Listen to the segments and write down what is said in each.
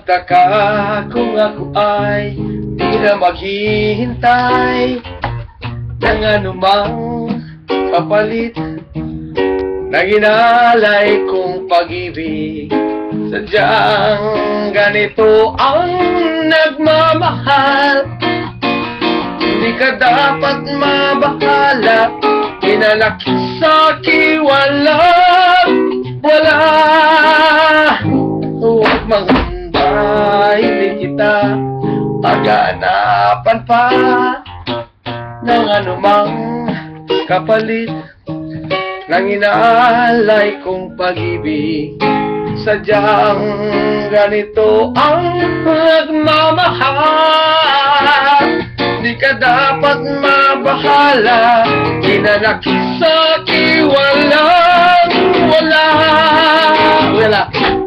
magtaka kung ako ay di na maghihintay ng anumang kapalit ng inalay kong pag-ibig. Sadyang ganito ang nagmamahal, hindi ka dapat mabahala. Pinalaki sa'kin walang wala. Huwag manghamba, hindi kita pag-aanapan pa ng anumang kapalit ng inaalay kong pag-ibig. Sadyang ganito ang pagmamahal, di ka dapat mabahala. Pinalaki sa'kin walang wala.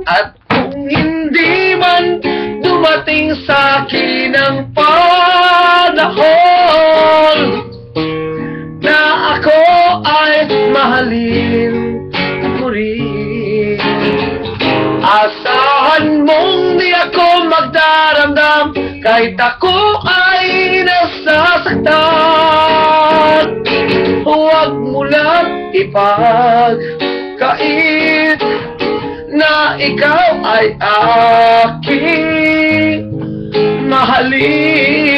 At kung hindi man dumating sa'kin ang panahon na ako ay mahalin mo rin, asahan mong di ako magdaramdam kahit ako ay nasasaktan. Huwag mo lang ipagkait na ikaw ay aking mahalin.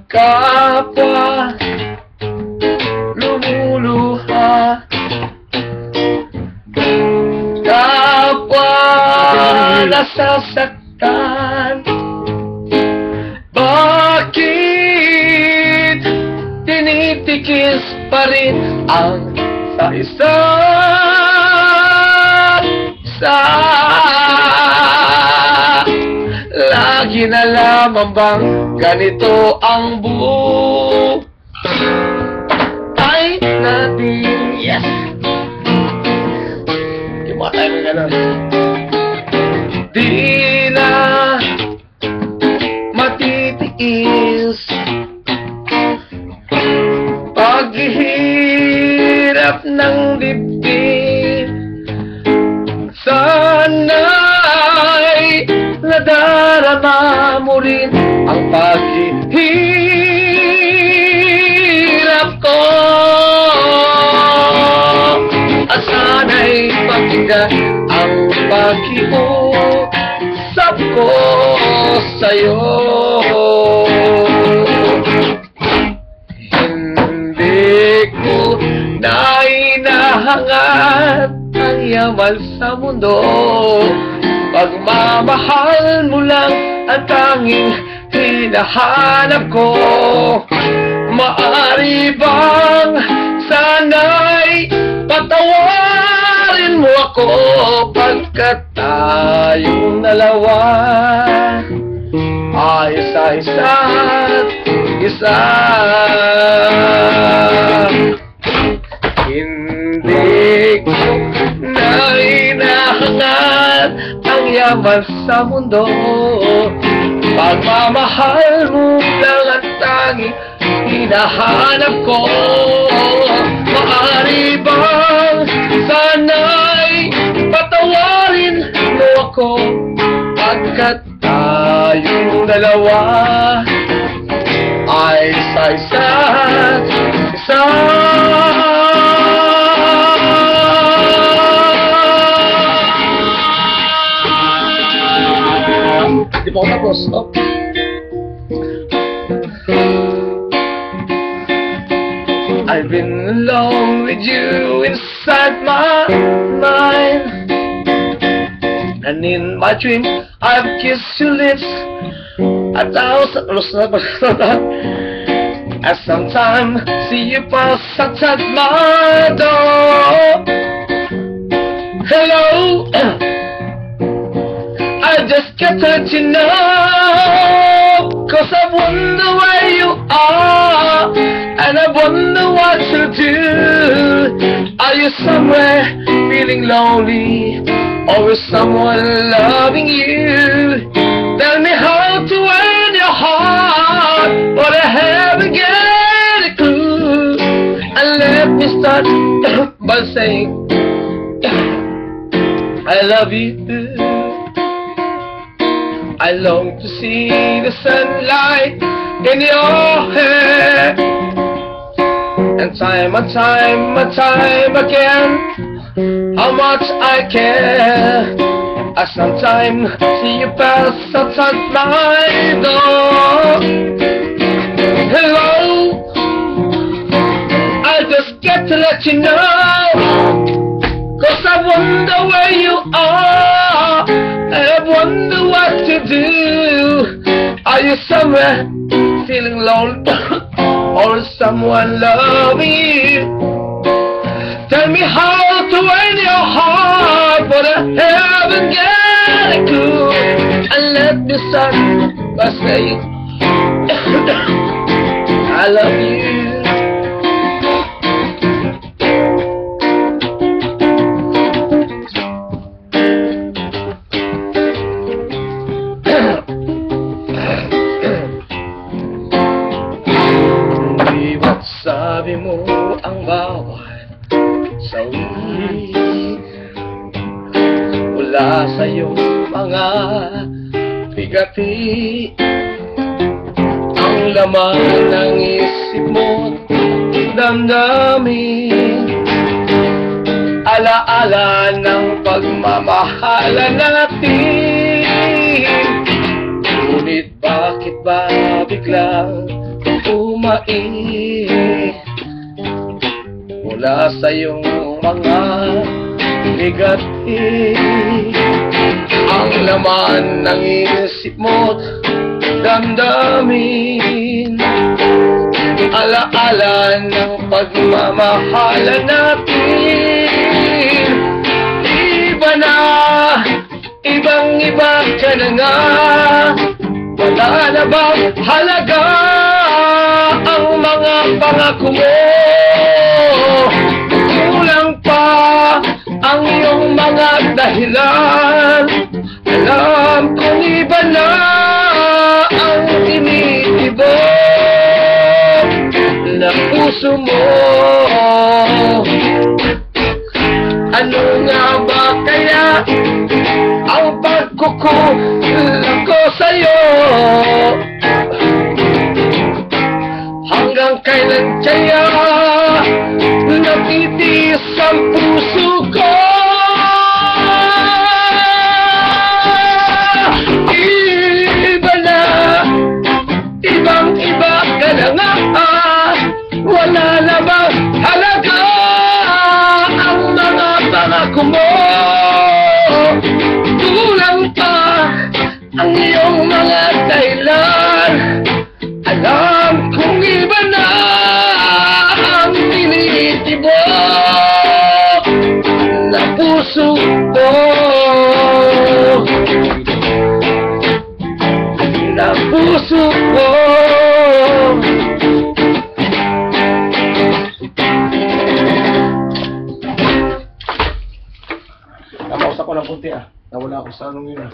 Kapwa lumuluha, kapwa nasasaktan, bakit tinitikis pa rin ang sa isa't isa? Lagi na lamang bang ganito ang buhay natin? Yes! Yung mga tayo ng gano'n. Di na matitiis paghihirap ng dibdib. Sana'y nadarama mo rin ang paghihirap ko, at sana'y pakinggan ang pakiusap ko sa'yo. Hindi ko na inahangat ang yaman sa mundo, pagmamahal mo lang ang tanging hinahanap ko. Maaari bang sana'y patawarin mo ako, pagkat tayong dalawa ay isa-isa't isa. Hindi ko na inahangat ang yaman sa mundo, pagmamahal mo lang ang tanging hinahanap ko. Maaari bang sana'y patawarin mo ako, pagkat tayong dalawa ay isa-isa't isa. Di pa ako tapos, oh. I've been alone with you inside my mind, and in my dream I've kissed your lips 1,000 I sometimes see you pass outside my door. Hello, I just can't let you know, 'cause I wonder where you are, and I wonder what to do. Are you somewhere feeling lonely, or is someone loving you? Tell me how to win your heart, but I haven't got a clue. And let me start by saying, I love you. I long to see the sunlight in your hair, and time and time again, how much I care. I sometimes see you pass outside my door. Hello, I just get to let you know, 'cause I wonder where you are, and I wonder what to do. Are you somewhere feeling lonely, or is someone loving you? Tell me how to win your heart, but I haven't got a clue. And let me start by saying I love you. Ba't sabi mo ang bawat sawi mula sa iyong mga bigati? Ang laman ng isip mo, damdamin, alaala ng pagmamahalan natin. Ngunit bakit ba biglang umait mula sa iyong mga bigati? Ang laman ng isip mo't damdamin, alaala ng pagmamahalan natin. Iba na, ibang-iba ka na nga, wala na bang halaga ang mga pangako mo? Kulang pa ang iyong mga dahilan. Alam kong iba na ang tinitibok na puso mo. Ano nga ba kaya ang pagkukulang ko sa'yo? Hanggang kailan kaya natitiis ang puso ko? Iba na, ibang-iba ka na nga, wala na bang halaga ang mga pangako mo? Kulang pa ang iyong mga dahilan. Alam kong iba na ang tinitibok na puso ko, na puso ko. Napausap ko ng kunti nawala ako sa anong yun